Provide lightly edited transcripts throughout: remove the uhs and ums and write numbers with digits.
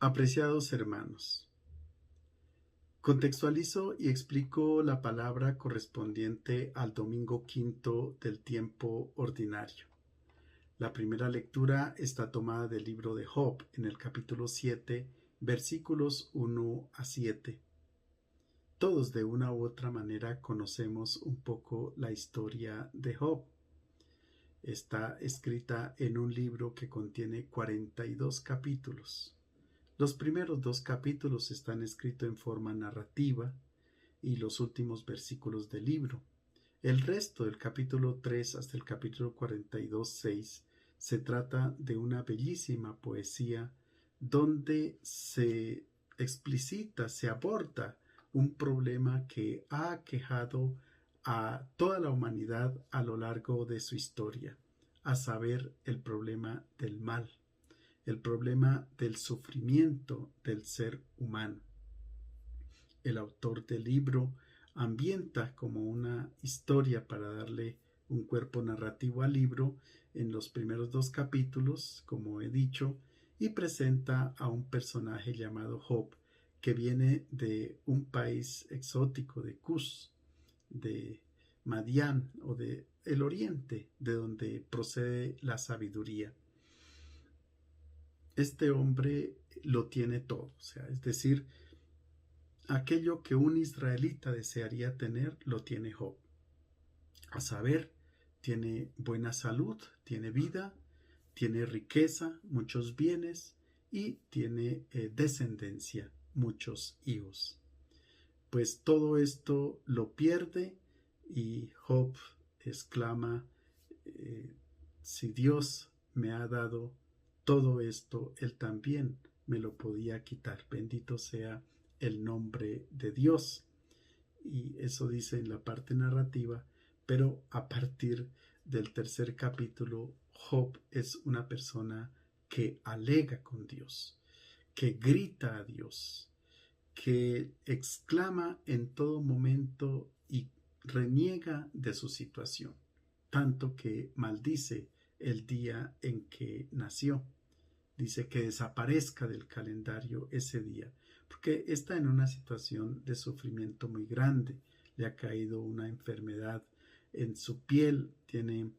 Apreciados hermanos, contextualizo y explico la palabra correspondiente al domingo quinto del tiempo ordinario. La primera lectura está tomada del libro de Job, en el capítulo 7, versículos 1 a 7. Todos de una u otra manera conocemos un poco la historia de Job. Está escrita en un libro que contiene 42 capítulos. Los primeros 2 capítulos están escritos en forma narrativa y los últimos versículos del libro. El resto del capítulo 3 hasta el capítulo 42:6 se trata de una bellísima poesía donde se explicita, se aborda un problema que ha aquejado a toda la humanidad a lo largo de su historia, a saber, el problema del mal, el problema del sufrimiento del ser humano. El autor del libro ambienta como una historia para darle un cuerpo narrativo al libro en los primeros 2 capítulos, como he dicho, y presenta a un personaje llamado Job, que viene de un país exótico de Cus, de Madián o de el oriente, de donde procede la sabiduría. Este hombre lo tiene todo, o sea, es decir, aquello que un israelita desearía tener, lo tiene Job. A saber, tiene buena salud, tiene vida, tiene riqueza, muchos bienes y tiene descendencia, muchos hijos. Pues todo esto lo pierde y Job exclama, si Dios me ha dado todo esto, Él también me lo podía quitar. Bendito sea el nombre de Dios. Y eso dice en la parte narrativa, pero a partir del 3er capítulo, Job es una persona que alega con Dios, que grita a Dios, que exclama en todo momento y reniega de su situación, tanto que maldice el día en que nació. Dice que desaparezca del calendario ese día, porque está en una situación de sufrimiento muy grande. Le ha caído una enfermedad en su piel, tiene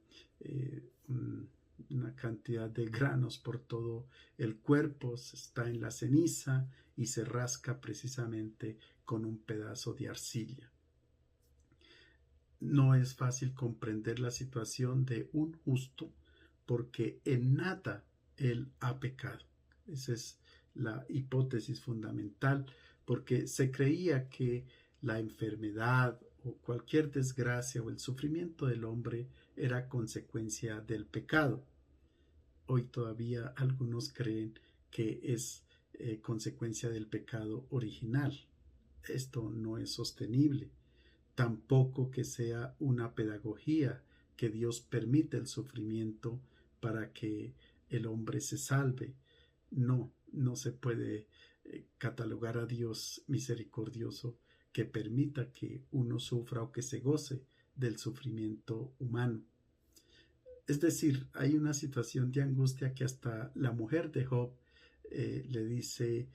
una cantidad de granos por todo el cuerpo, está en la ceniza y se rasca precisamente con un pedazo de arcilla. No es fácil comprender la situación de un justo porque en nada él ha pecado. Esa es la hipótesis fundamental, porque se creía que la enfermedad o cualquier desgracia o el sufrimiento del hombre era consecuencia del pecado. Hoy todavía algunos creen que es consecuencia del pecado original. Esto no es sostenible. Tampoco que sea una pedagogía que Dios permite el sufrimiento para que el hombre se salve. No, no se puede catalogar a Dios misericordioso que permita que uno sufra o que se goce del sufrimiento humano. Es decir, hay una situación de angustia que hasta la mujer de Job le dice,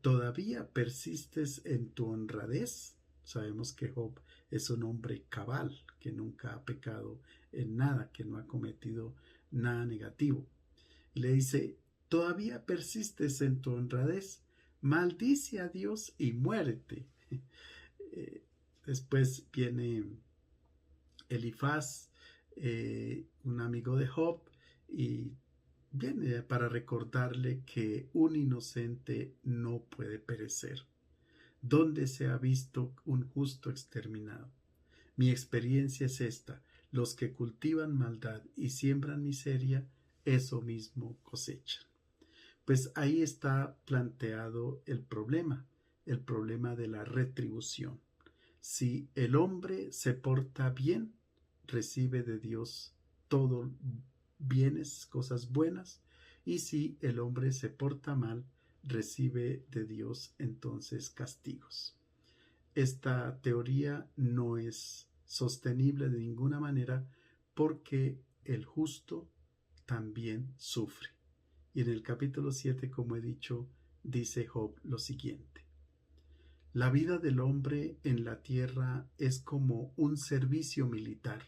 ¿todavía persistes en tu honradez? Sabemos que Job es un hombre cabal, que nunca ha pecado en nada, que no ha cometido nada negativo. Y le dice, ¿todavía persistes en tu honradez? Maldice a Dios y muérete. Después viene Elifaz, un amigo de Job, y viene para recordarle que un inocente no puede perecer. ¿Dónde se ha visto un justo exterminado? Mi experiencia es esta: los que cultivan maldad y siembran miseria, eso mismo cosechan. Pues ahí está planteado el problema de la retribución. Si el hombre se porta bien, recibe de Dios todo bienes, cosas buenas, y si el hombre se porta mal, recibe de Dios entonces castigos. Esta teoría no es sostenible de ninguna manera porque el justo también sufre. Y en el capítulo 7, como he dicho, dice Job lo siguiente: la vida del hombre en la tierra es como un servicio militar.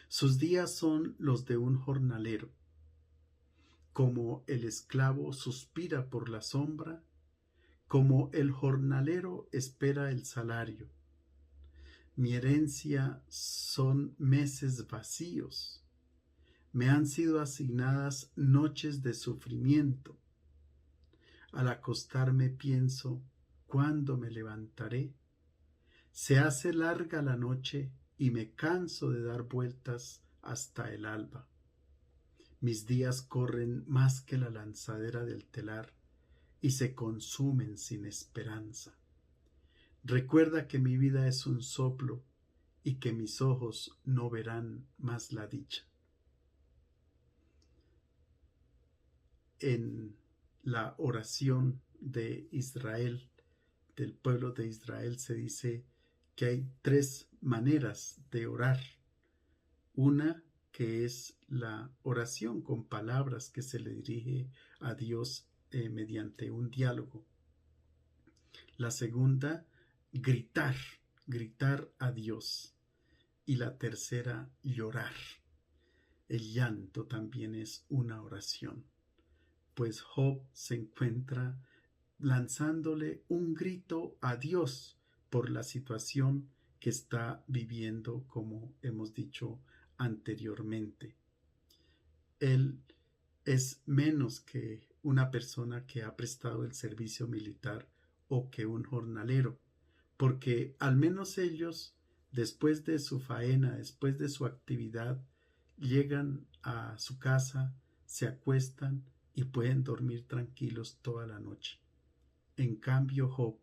Sus días son los de un jornalero. Como el esclavo suspira por la sombra, como el jornalero espera el salario. Mi herencia son meses vacíos. Me han sido asignadas noches de sufrimiento. Al acostarme pienso, ¿cuándo me levantaré? Se hace larga la noche y me canso de dar vueltas hasta el alba. Mis días corren más que la lanzadera del telar y se consumen sin esperanza. Recuerda que mi vida es un soplo y que mis ojos no verán más la dicha. En la oración de Israel, del pueblo de Israel, se dice que hay 3 maneras de orar. Una que es la oración con palabras que se le dirige a Dios mediante un diálogo. La segunda, gritar a Dios. Y la tercera, llorar. El llanto también es una oración. Pues Job se encuentra lanzándole un grito a Dios por la situación que está viviendo, como hemos dicho anteriormente. Él es menos que una persona que ha prestado el servicio militar o que un jornalero, porque al menos ellos, después de su faena, después de su actividad, llegan a su casa, se acuestan y pueden dormir tranquilos toda la noche. En cambio, Job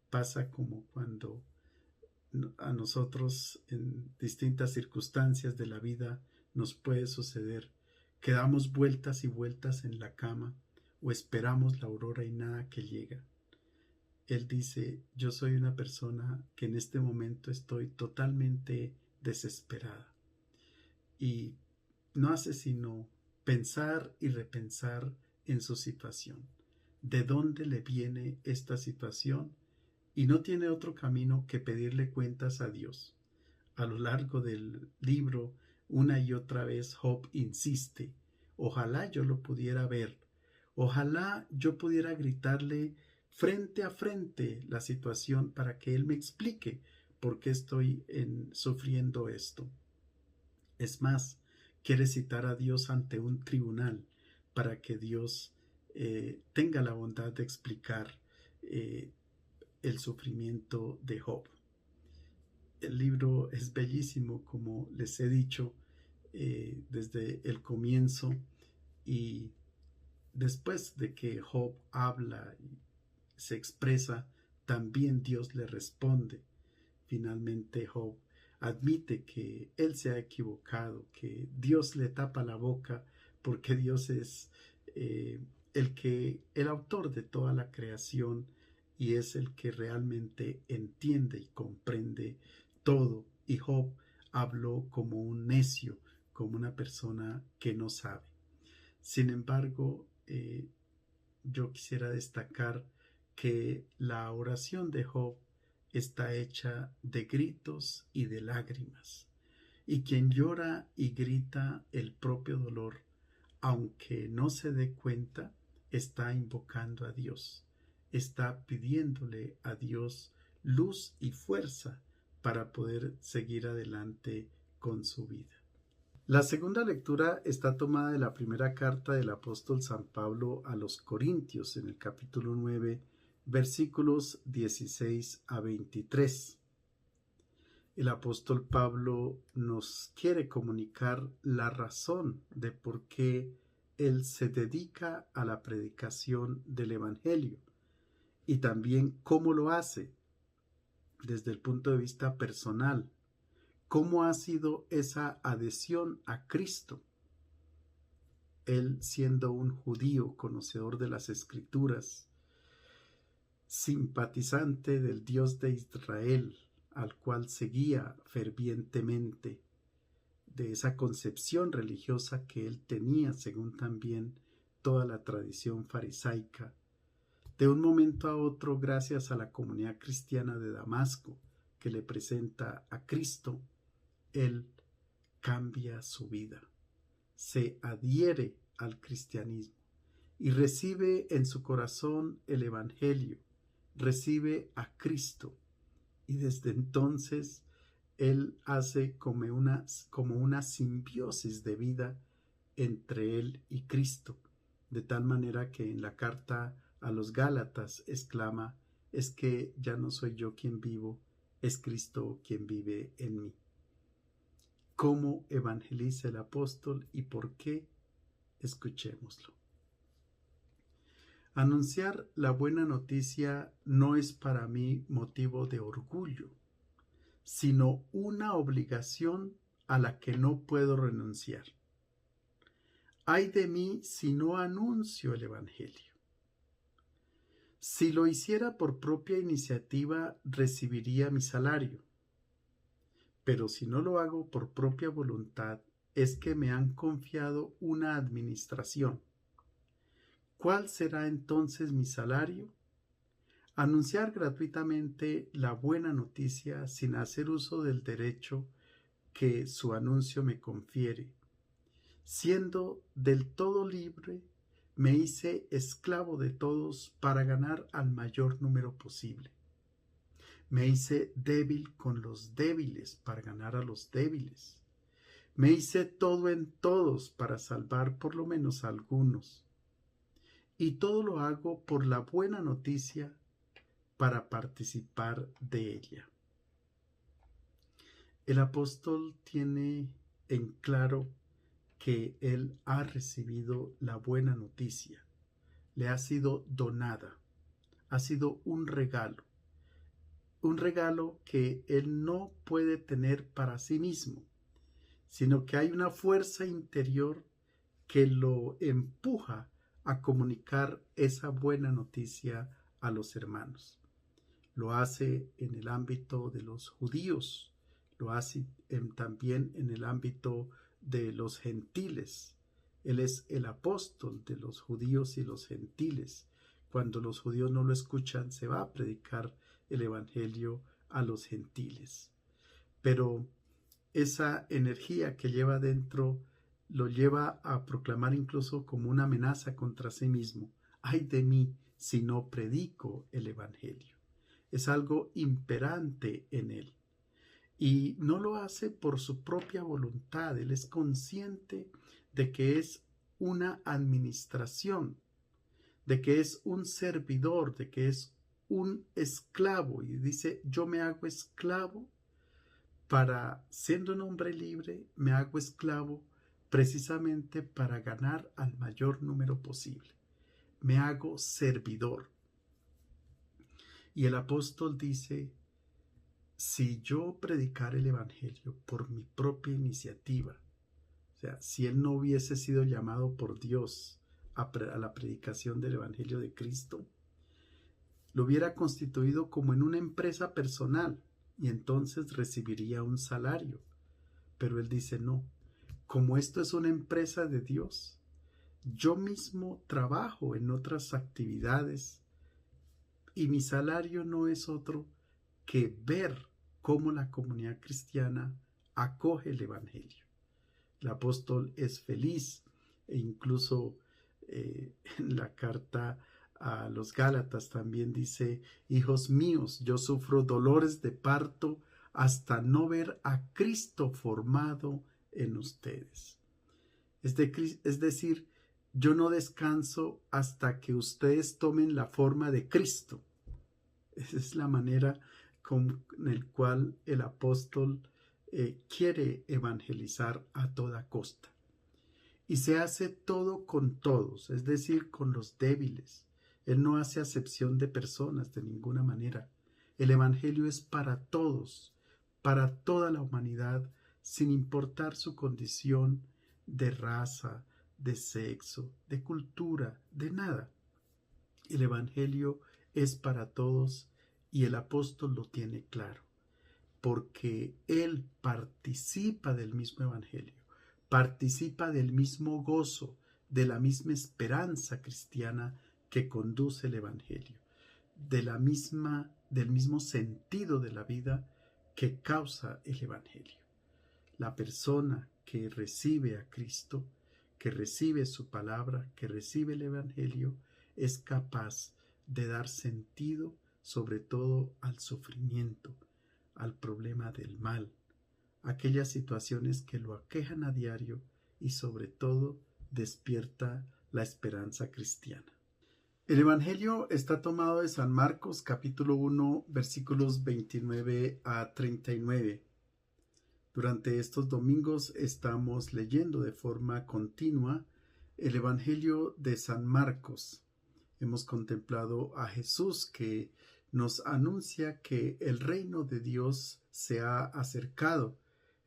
pasa como cuando a nosotros en distintas circunstancias de la vida nos puede suceder que damos vueltas y vueltas en la cama o esperamos la aurora y nada que llega. Él dice, yo soy una persona que en este momento estoy totalmente desesperada y no hace sino pensar y repensar en su situación. ¿De dónde le viene esta situación? Y no tiene otro camino que pedirle cuentas a Dios. A lo largo del libro, una y otra vez Job insiste, ojalá yo lo pudiera ver, ojalá yo pudiera gritarle frente a frente la situación para que él me explique por qué estoy sufriendo esto. Es más, quiere citar a Dios ante un tribunal para que Dios tenga la bondad de explicar el sufrimiento de Job. El libro es bellísimo, como les he dicho, desde el comienzo, y después de que Job habla y se expresa, también Dios le responde. Finalmente Job admite que él se ha equivocado, que Dios le tapa la boca porque Dios es el autor de toda la creación y es el que realmente entiende y comprende todo. Y Job habló como un necio, como una persona que no sabe. Sin embargo, yo quisiera destacar que la oración de Job está hecha de gritos y de lágrimas. Y quien llora y grita el propio dolor, aunque no se dé cuenta, está invocando a Dios, está pidiéndole a Dios luz y fuerza para poder seguir adelante con su vida. La segunda lectura está tomada de la primera carta del apóstol San Pablo a los Corintios, en el capítulo 9, versículos 16 a 23. El apóstol Pablo nos quiere comunicar la razón de por qué él se dedica a la predicación del Evangelio y también cómo lo hace desde el punto de vista personal. ¿Cómo ha sido esa adhesión a Cristo? Él, siendo un judío conocedor de las Escrituras, simpatizante del Dios de Israel, al cual seguía fervientemente, de esa concepción religiosa que él tenía, según también toda la tradición farisaica. De un momento a otro, gracias a la comunidad cristiana de Damasco, que le presenta a Cristo, él cambia su vida, se adhiere al cristianismo y recibe en su corazón el Evangelio, recibe a Cristo, y desde entonces él hace como una simbiosis de vida entre él y Cristo, de tal manera que en la carta a los Gálatas exclama: es que ya no soy yo quien vivo, es Cristo quien vive en mí. ¿Cómo evangeliza el apóstol y por qué? Escuchémoslo. Anunciar la buena noticia no es para mí motivo de orgullo, sino una obligación a la que no puedo renunciar. Ay de mí si no anuncio el Evangelio. Si lo hiciera por propia iniciativa, recibiría mi salario. Pero si no lo hago por propia voluntad, es que me han confiado una administración. ¿Cuál será entonces mi salario? Anunciar gratuitamente la buena noticia sin hacer uso del derecho que su anuncio me confiere. Siendo del todo libre, me hice esclavo de todos para ganar al mayor número posible. Me hice débil con los débiles para ganar a los débiles. Me hice todo en todos para salvar por lo menos a algunos. Y todo lo hago por la buena noticia, para participar de ella. El apóstol tiene en claro que él ha recibido la buena noticia, le ha sido donada, ha sido un regalo que él no puede tener para sí mismo, sino que hay una fuerza interior que lo empuja a comunicar esa buena noticia a los hermanos. Lo hace en el ámbito de los judíos, lo hace también en el ámbito de los gentiles. Él es el apóstol de los judíos y los gentiles. Cuando los judíos no lo escuchan, se va a predicar el evangelio a los gentiles. Pero esa energía que lleva dentro lo lleva a proclamar incluso como una amenaza contra sí mismo. ¡Ay de mí si no predico el evangelio! Es algo imperante en él. Y no lo hace por su propia voluntad. Él es consciente de que es una administración, de que es un servidor, de que es un esclavo. Y dice: yo me hago esclavo para, siendo un hombre libre, me hago esclavo precisamente para ganar al mayor número posible. Me hago servidor. Y el apóstol dice: si yo predicara el evangelio por mi propia iniciativa, o sea, si él no hubiese sido llamado por Dios a la predicación del evangelio de Cristo, lo hubiera constituido como en una empresa personal y entonces recibiría un salario. Pero él dice: no, como esto es una empresa de Dios, yo mismo trabajo en otras actividades y mi salario no es otro que ver cómo la comunidad cristiana acoge el evangelio. El apóstol es feliz e incluso en la carta a los Gálatas también dice: hijos míos, yo sufro dolores de parto hasta no ver a Cristo formado en ustedes. Es decir, yo no descanso hasta que ustedes tomen la forma de Cristo. Esa es la manera con la cual el apóstol quiere evangelizar a toda costa. Y se hace todo con todos, es decir, con los débiles. Él no hace acepción de personas de ninguna manera. El evangelio es para todos, para toda la humanidad, sin importar su condición de raza, de sexo, de cultura, de nada. El evangelio es para todos y el apóstol lo tiene claro, porque él participa del mismo evangelio, participa del mismo gozo, de la misma esperanza cristiana que conduce el Evangelio, del mismo sentido de la vida que causa el Evangelio. La persona que recibe a Cristo, que recibe su palabra, que recibe el Evangelio, es capaz de dar sentido sobre todo al sufrimiento, al problema del mal, aquellas situaciones que lo aquejan a diario y sobre todo despierta la esperanza cristiana. El Evangelio está tomado de San Marcos capítulo 1 versículos 29 a 39. Durante estos domingos estamos leyendo de forma continua el Evangelio de San Marcos. Hemos contemplado a Jesús que nos anuncia que el reino de Dios se ha acercado,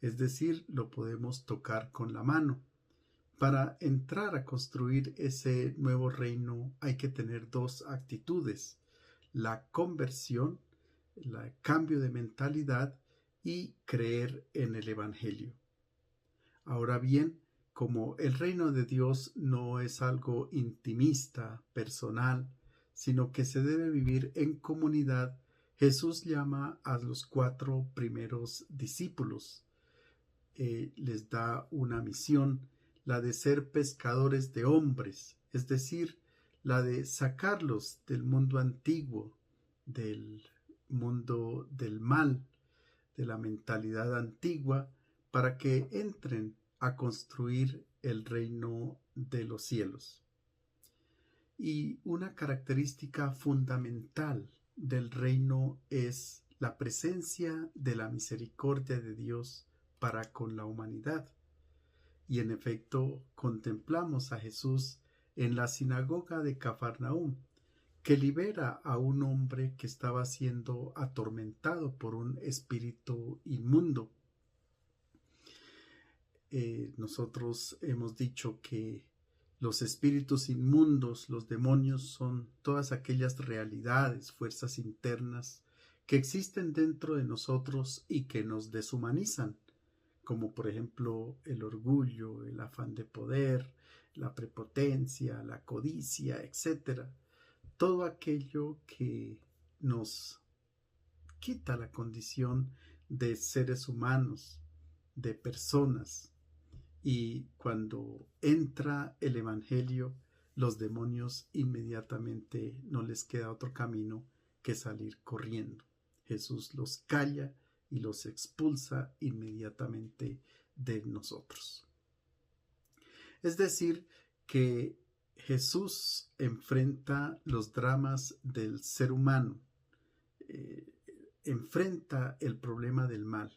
es decir, lo podemos tocar con la mano. Para entrar a construir ese nuevo reino hay que tener dos actitudes: la conversión, el cambio de mentalidad y creer en el Evangelio. Ahora bien, como el reino de Dios no es algo intimista, personal, sino que se debe vivir en comunidad, Jesús llama a los 4 primeros discípulos. Les da una misión, la de ser pescadores de hombres, es decir, la de sacarlos del mundo antiguo, del mundo del mal, de la mentalidad antigua, para que entren a construir el reino de los cielos. Y una característica fundamental del reino es la presencia de la misericordia de Dios para con la humanidad. Y en efecto contemplamos a Jesús en la sinagoga de Cafarnaúm, que libera a un hombre que estaba siendo atormentado por un espíritu inmundo. Nosotros hemos dicho que los espíritus inmundos, los demonios, son todas aquellas realidades, fuerzas internas que existen dentro de nosotros y que nos deshumanizan, como por ejemplo el orgullo, el afán de poder, la prepotencia, la codicia, etc. Todo aquello que nos quita la condición de seres humanos, de personas. Y cuando entra el Evangelio, los demonios inmediatamente no les queda otro camino que salir corriendo. Jesús los calla y los expulsa inmediatamente de nosotros. Es decir, que Jesús enfrenta los dramas del ser humano, enfrenta el problema del mal,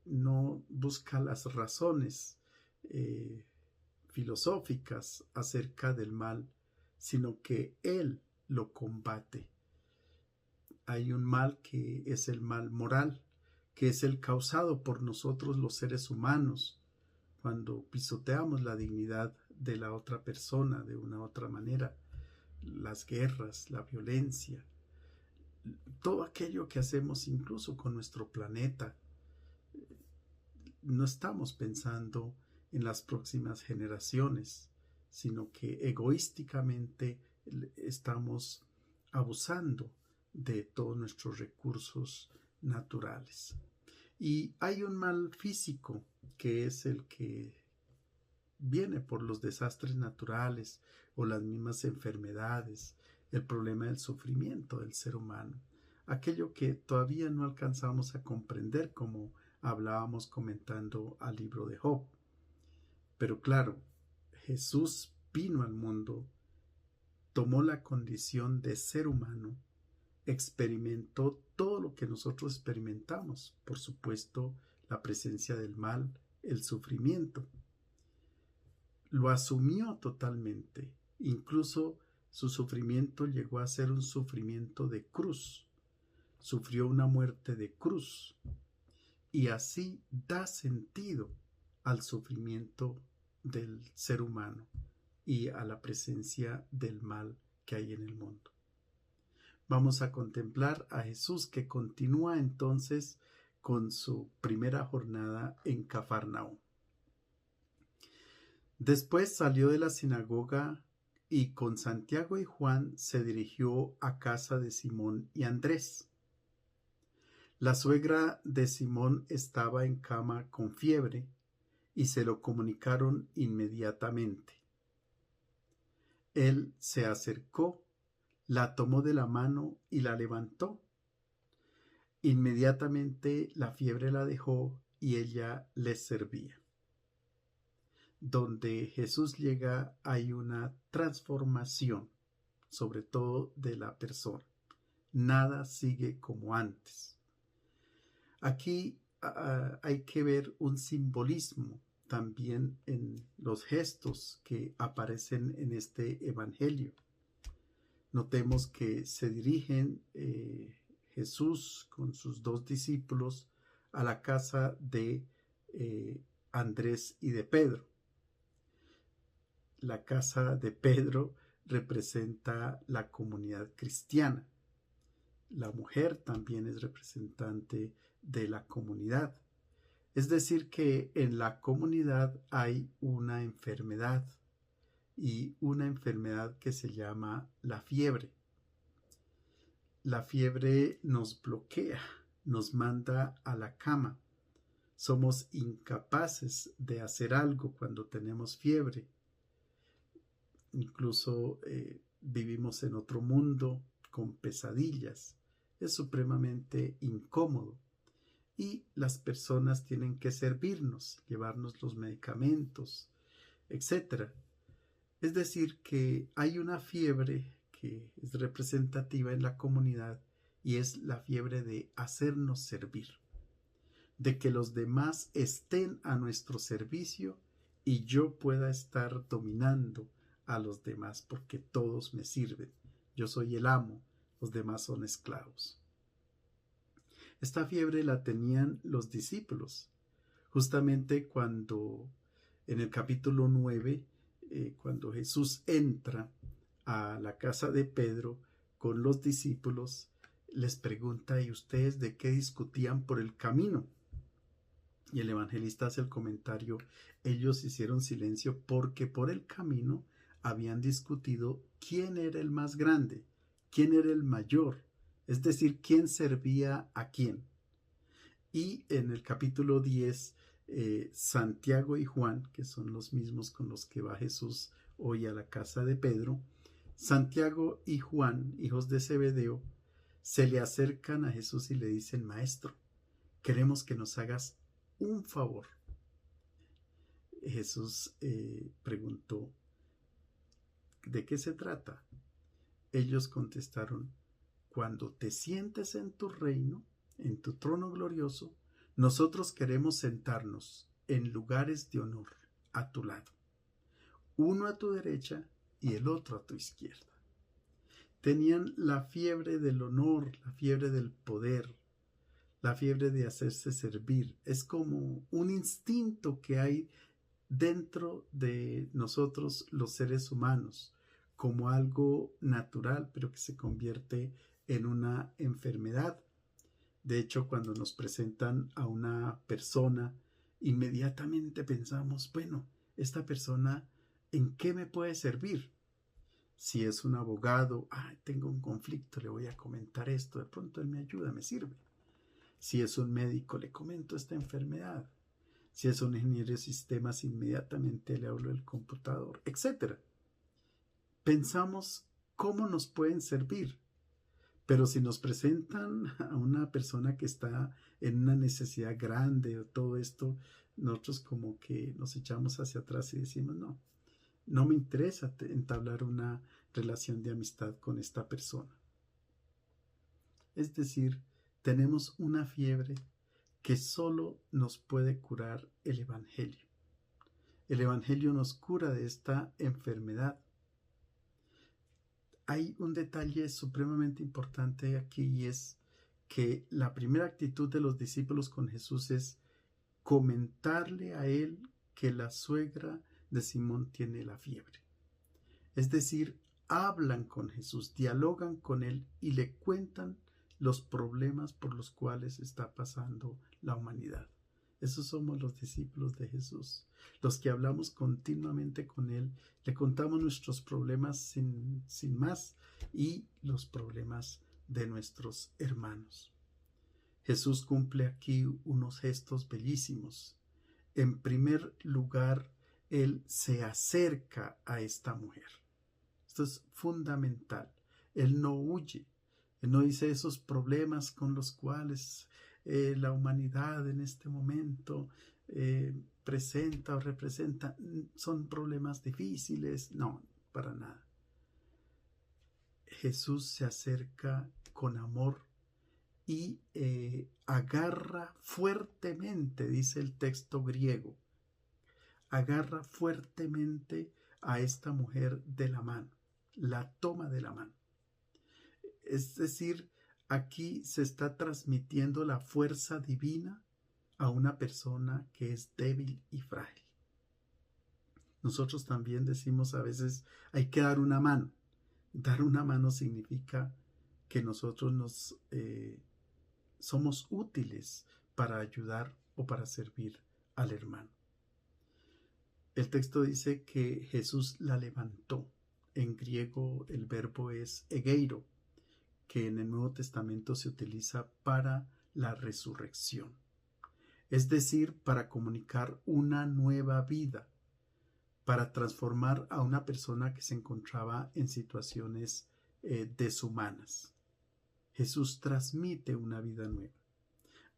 no busca las razones filosóficas acerca del mal, sino que Él lo combate. Hay un mal que es el mal moral, que es el causado por nosotros los seres humanos, cuando pisoteamos la dignidad de la otra persona de una otra manera, las guerras, la violencia, todo aquello que hacemos incluso con nuestro planeta. No estamos pensando en las próximas generaciones, sino que egoísticamente estamos abusando de todos nuestros recursos naturales. Y hay un mal físico que es el que viene por los desastres naturales o las mismas enfermedades, el problema del sufrimiento del ser humano, aquello que todavía no alcanzamos a comprender, como hablábamos comentando al libro de Job. Pero claro, Jesús vino al mundo, tomó la condición de ser humano, experimentó todo lo que nosotros experimentamos, por supuesto, la presencia del mal, el sufrimiento. Lo asumió totalmente, incluso su sufrimiento llegó a ser un sufrimiento de cruz, sufrió una muerte de cruz, y así da sentido al sufrimiento del ser humano y a la presencia del mal que hay en el mundo. Vamos a contemplar a Jesús, que continúa entonces con su primera jornada en Cafarnaúm. Después salió de la sinagoga y con Santiago y Juan se dirigió a casa de Simón y Andrés. La suegra de Simón estaba en cama con fiebre y se lo comunicaron inmediatamente. Él se acercó, la tomó de la mano y la levantó. Inmediatamente la fiebre la dejó y ella les servía. Donde Jesús llega hay una transformación, sobre todo de la persona. Nada sigue como antes. Aquí hay que ver un simbolismo también en los gestos que aparecen en este evangelio. Notemos que se dirigen Jesús con sus dos discípulos a la casa de Andrés y de Pedro. La casa de Pedro representa la comunidad cristiana. La mujer también es representante de la comunidad. Es decir, que en la comunidad hay una enfermedad y una enfermedad que se llama la fiebre. La fiebre nos bloquea, nos manda a la cama. Somos incapaces de hacer algo cuando tenemos fiebre. Incluso vivimos en otro mundo con pesadillas. Es supremamente incómodo. Y las personas tienen que servirnos, llevarnos los medicamentos, etc. Es decir, que hay una fiebre que es representativa en la comunidad y es la fiebre de hacernos servir, de que los demás estén a nuestro servicio y yo pueda estar dominando a los demás porque todos me sirven. Yo soy el amo, los demás son esclavos. Esta fiebre la tenían los discípulos, justamente cuando en el capítulo 9, cuando Jesús entra a la casa de Pedro con los discípulos, les pregunta: ¿y ustedes de qué discutían por el camino? Y el evangelista hace el comentario: ellos hicieron silencio porque por el camino habían discutido quién era el más grande, quién era el mayor, es decir, quién servía a quién. Y en el capítulo 10, Santiago y Juan, que son los mismos con los que va Jesús hoy a la casa de Pedro, Santiago y Juan, hijos de Zebedeo, se le acercan a Jesús y le dicen: Maestro, queremos que nos hagas un favor. Jesús preguntó: ¿de qué se trata? Ellos contestaron: cuando te sientes en tu reino, en tu trono glorioso, nosotros queremos sentarnos en lugares de honor a tu lado, uno a tu derecha y el otro a tu izquierda. Tenían la fiebre del honor, la fiebre del poder, la fiebre de hacerse servir. Es como un instinto que hay dentro de nosotros los seres humanos, como algo natural, pero que se convierte en una enfermedad. De hecho, cuando nos presentan a una persona, inmediatamente pensamos: bueno, esta persona, ¿en qué me puede servir? Si es un abogado, tengo un conflicto, le voy a comentar esto, de pronto él me ayuda, me sirve. Si es un médico, le comento esta enfermedad. Si es un ingeniero de sistemas, inmediatamente le hablo del computador, etc. Pensamos cómo nos pueden servir. Pero si nos presentan a una persona que está en una necesidad grande o todo esto, nosotros como que nos echamos hacia atrás y decimos: no me interesa entablar una relación de amistad con esta persona. Es decir, tenemos una fiebre que solo nos puede curar el Evangelio. El Evangelio nos cura de esta enfermedad. Hay un detalle supremamente importante aquí, y es que la primera actitud de los discípulos con Jesús es comentarle a él que la suegra de Simón tiene la fiebre. Es decir, hablan con Jesús, dialogan con él y le cuentan los problemas por los cuales está pasando la humanidad. Esos somos los discípulos de Jesús, los que hablamos continuamente con Él, le contamos nuestros problemas sin más y los problemas de nuestros hermanos. Jesús cumple aquí unos gestos bellísimos. En primer lugar, Él se acerca a esta mujer. Esto es fundamental. Él no huye. Él no dice esos problemas con los cuales la humanidad en este momento presenta o representa son problemas difíciles. No, para nada. Jesús se acerca con amor y agarra fuertemente, dice el texto griego, agarra fuertemente a esta mujer de la mano, la toma de la mano. Es decir, aquí se está transmitiendo la fuerza divina a una persona que es débil y frágil. Nosotros también decimos a veces hay que dar una mano. Dar una mano significa que nosotros somos útiles para ayudar o para servir al hermano. El texto dice que Jesús la levantó. En griego el verbo es egeiro, que en el Nuevo Testamento se utiliza para la resurrección, es decir, para comunicar una nueva vida, para transformar a una persona que se encontraba en situaciones deshumanas. Jesús transmite una vida nueva.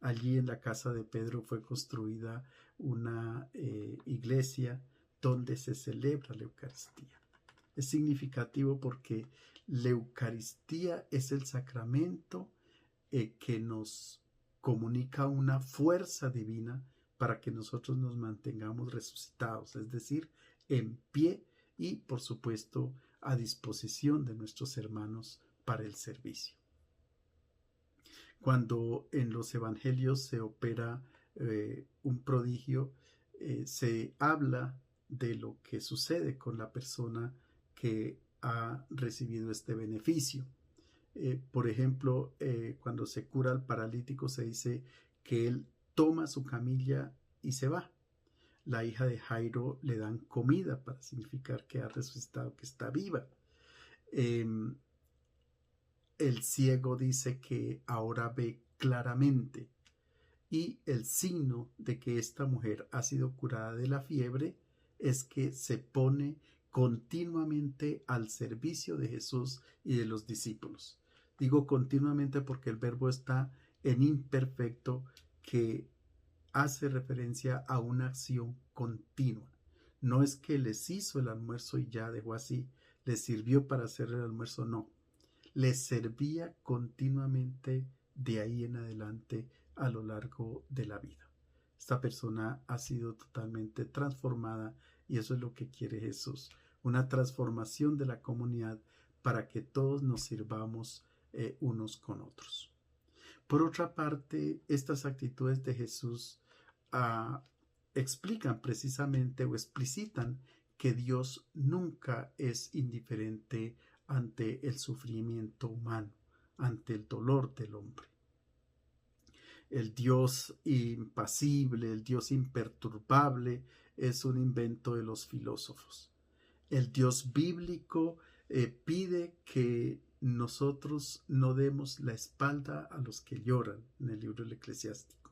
Allí en la casa de Pedro fue construida una iglesia donde se celebra la Eucaristía. Es significativo porque la Eucaristía es el sacramento que nos comunica una fuerza divina para que nosotros nos mantengamos resucitados, es decir, en pie y, por supuesto, a disposición de nuestros hermanos para el servicio. Cuando en los evangelios se opera un prodigio, se habla de lo que sucede con la persona que ha recibido este beneficio. Por ejemplo, cuando se cura al paralítico se dice que él toma su camilla y se va. La hija de Jairo le dan comida para significar que ha resucitado, que está viva. El ciego dice que ahora ve claramente, y el signo de que esta mujer ha sido curada de la fiebre es que se pone continuamente al servicio de Jesús y de los discípulos. Digo continuamente porque el verbo está en imperfecto, que hace referencia a una acción continua. No es que les hizo el almuerzo y ya dejó así, les sirvió para hacer el almuerzo, no. Les servía continuamente de ahí en adelante a lo largo de la vida. Esta persona ha sido totalmente transformada y eso es lo que quiere Jesús, una transformación de la comunidad para que todos nos sirvamos unos con otros. Por otra parte, estas actitudes de Jesús explican precisamente o explicitan que Dios nunca es indiferente ante el sufrimiento humano, ante el dolor del hombre. El Dios impasible, el Dios imperturbable, es un invento de los filósofos. El Dios bíblico pide que nosotros no demos la espalda a los que lloran, en el libro del Eclesiástico.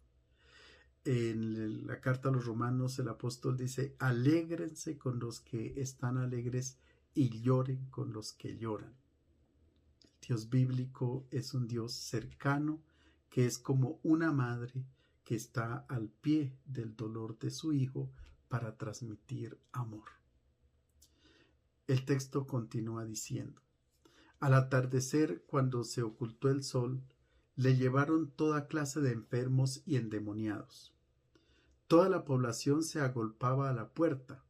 En la carta a los Romanos el apóstol dice: alégrense con los que están alegres y lloren con los que lloran. El Dios bíblico es un Dios cercano, que es como una madre que está al pie del dolor de su hijo para transmitir amor. El texto continúa diciendo: al atardecer, cuando se ocultó el sol, le llevaron toda clase de enfermos y endemoniados. Toda la población se agolpaba a la puerta.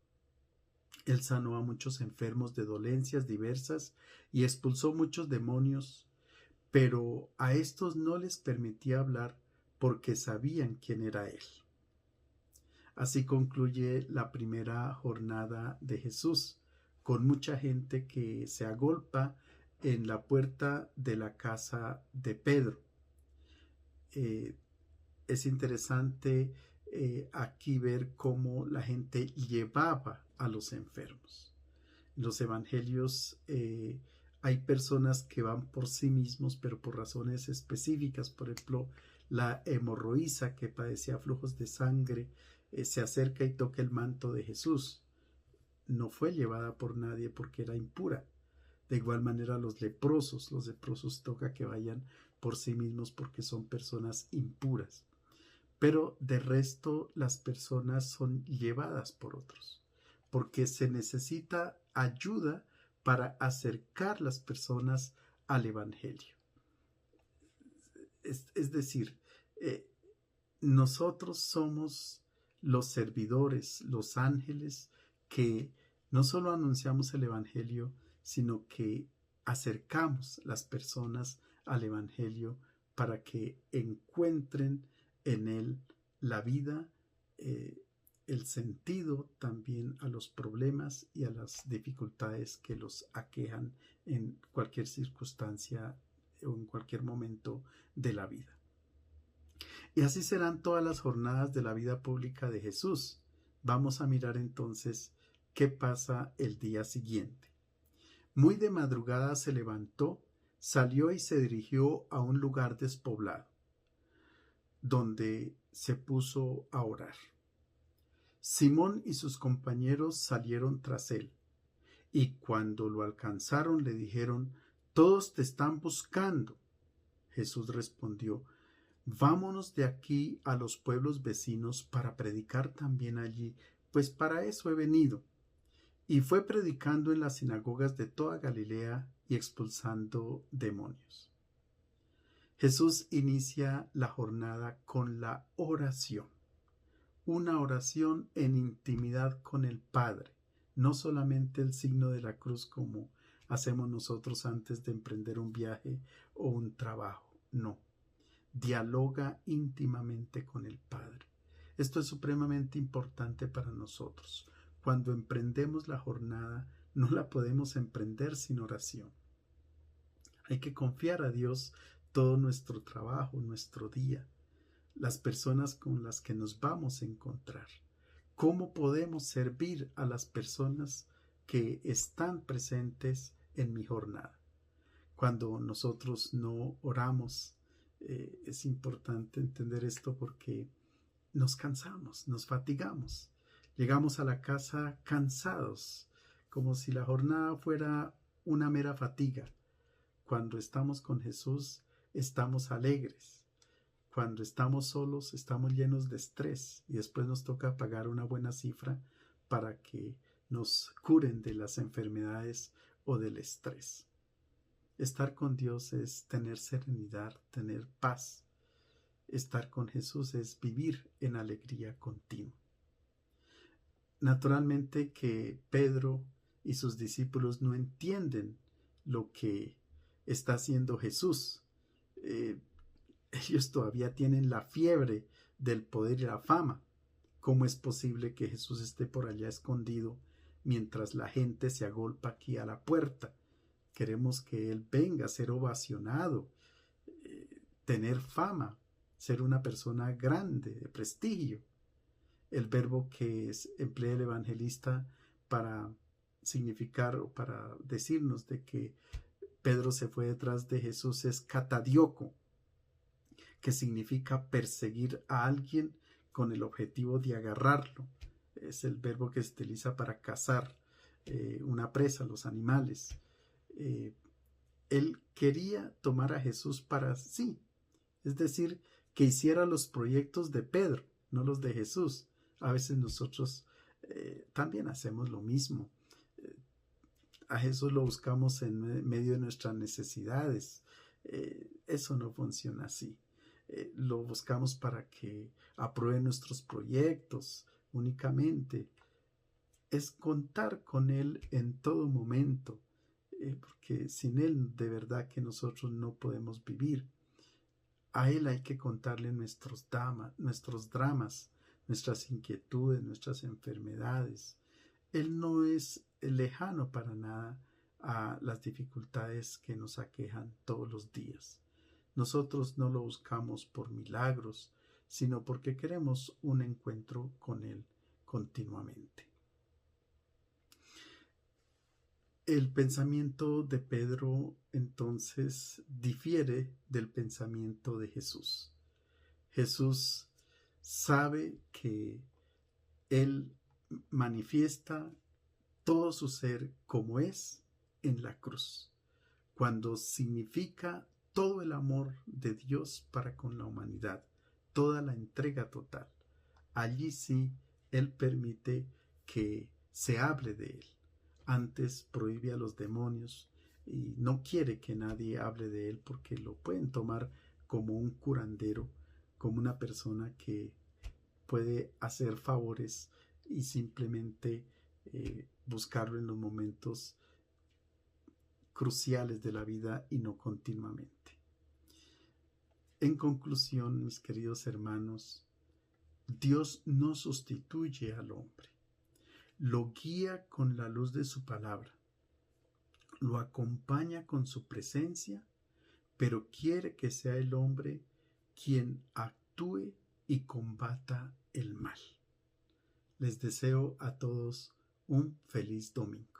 Él sanó a muchos enfermos de dolencias diversas y expulsó muchos demonios, pero a estos no les permitía hablar porque sabían quién era él. Así concluye la primera jornada de Jesús, con mucha gente que se agolpa en la puerta de la casa de Pedro. Es interesante aquí ver cómo la gente llevaba a los enfermos. En los evangelios hay personas que van por sí mismos, pero por razones específicas. Por ejemplo, la hemorroísa que padecía flujos de sangre se acerca y toca el manto de Jesús. No fue llevada por nadie porque era impura. De igual manera los leprosos toca que vayan por sí mismos porque son personas impuras. Pero de resto las personas son llevadas por otros, porque se necesita ayuda para acercar las personas al Evangelio. Es decir, nosotros somos los servidores, los ángeles, que no solo anunciamos el Evangelio, sino que acercamos las personas al Evangelio para que encuentren en él la vida, el sentido también a los problemas y a las dificultades que los aquejan en cualquier circunstancia o en cualquier momento de la vida. Y así serán todas las jornadas de la vida pública de Jesús. Vamos a mirar entonces qué pasa el día siguiente. Muy de madrugada se levantó, salió y se dirigió a un lugar despoblado, donde se puso a orar. Simón y sus compañeros salieron tras él, y cuando lo alcanzaron le dijeron: «Todos te están buscando». Jesús respondió: «Vámonos de aquí a los pueblos vecinos para predicar también allí, pues para eso he venido». Y fue predicando en las sinagogas de toda Galilea y expulsando demonios. Jesús inicia la jornada con la oración, una oración en intimidad con el Padre, no solamente el signo de la cruz como hacemos nosotros antes de emprender un viaje o un trabajo, no, dialoga íntimamente con el Padre. Esto es supremamente importante para nosotros. Cuando emprendemos la jornada, no la podemos emprender sin oración. Hay que confiar a Dios todo nuestro trabajo, nuestro día, las personas con las que nos vamos a encontrar. ¿Cómo podemos servir a las personas que están presentes en mi jornada? Cuando nosotros no oramos, es importante entender esto porque nos cansamos, nos fatigamos. Llegamos a la casa cansados, como si la jornada fuera una mera fatiga. Cuando estamos con Jesús, estamos alegres. Cuando estamos solos, estamos llenos de estrés y después nos toca pagar una buena cifra para que nos curen de las enfermedades o del estrés. Estar con Dios es tener serenidad, tener paz. Estar con Jesús es vivir en alegría continua. Naturalmente que Pedro y sus discípulos no entienden lo que está haciendo Jesús. Ellos todavía tienen la fiebre del poder y la fama. ¿Cómo es posible que Jesús esté por allá escondido mientras la gente se agolpa aquí a la puerta? Queremos que Él venga a ser ovacionado, tener fama, ser una persona grande, de prestigio. El verbo que emplea el evangelista para significar o para decirnos de que Pedro se fue detrás de Jesús es katadioko, que significa perseguir a alguien con el objetivo de agarrarlo. Es el verbo que se utiliza para cazar una presa, los animales. Él quería tomar a Jesús para sí, es decir, que hiciera los proyectos de Pedro, no los de Jesús. A veces nosotros también hacemos lo mismo. A Jesús lo buscamos en medio de nuestras necesidades. Eso no funciona así. Lo buscamos para que apruebe nuestros proyectos únicamente. Es contar con Él en todo momento, porque sin Él de verdad que nosotros no podemos vivir. A Él hay que contarle nuestros dramas, nuestras inquietudes, nuestras enfermedades. Él no es lejano para nada a las dificultades que nos aquejan todos los días. Nosotros no lo buscamos por milagros, sino porque queremos un encuentro con Él continuamente. El pensamiento de Pedro entonces difiere del pensamiento de Jesús. Jesús sabe que Él manifiesta todo su ser como es en la cruz, cuando significa todo el amor de Dios para con la humanidad, toda la entrega total. Allí sí Él permite que se hable de Él. Antes prohíbe a los demonios y no quiere que nadie hable de Él porque lo pueden tomar como un curandero, como una persona que puede hacer favores y simplemente buscarlo en los momentos cruciales de la vida y no continuamente. En conclusión, mis queridos hermanos, Dios no sustituye al hombre, lo guía con la luz de su palabra, lo acompaña con su presencia, pero quiere que sea el hombre quien actúe y combata el mal. Les deseo a todos un feliz domingo.